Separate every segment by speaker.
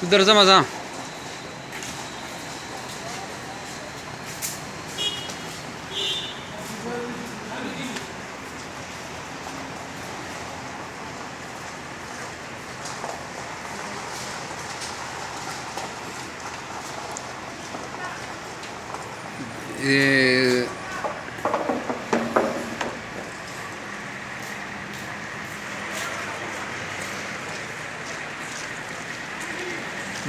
Speaker 1: उधर जा मजा ये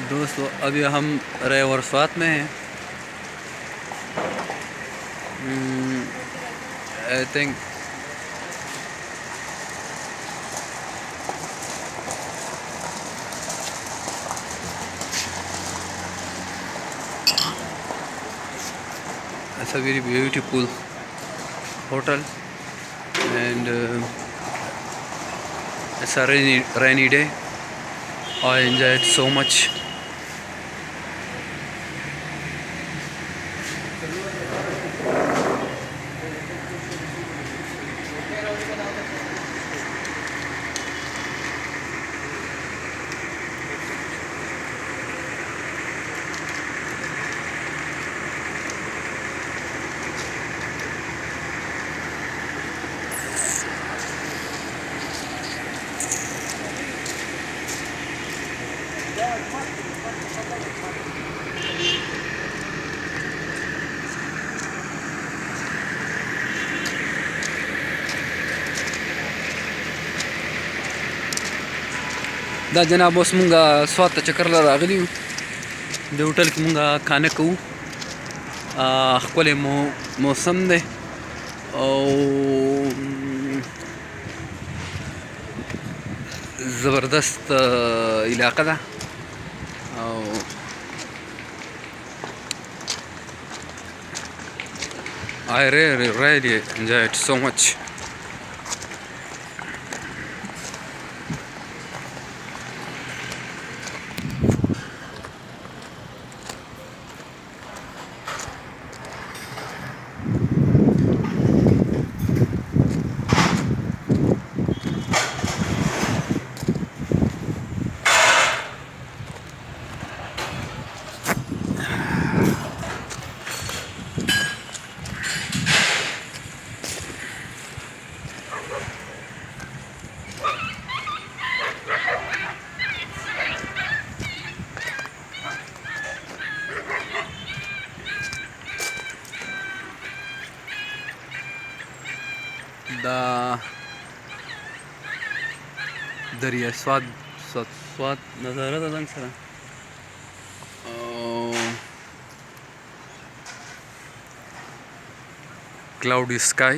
Speaker 1: दोस्तों अभी हम रेवर स्वात में हैं। I think it's a very beautiful hotel and it's a rainy day. I enjoyed so much. دا جناب اوس مونږه سوات ته چکر له راغلي یو د هوټل کې مونږه خانه کوو. ښکلی موسم دی او زبردست علاقه ده او I really enjoyed so much. دا دریا سوات نظاره ده څنګه سره او cloudy sky.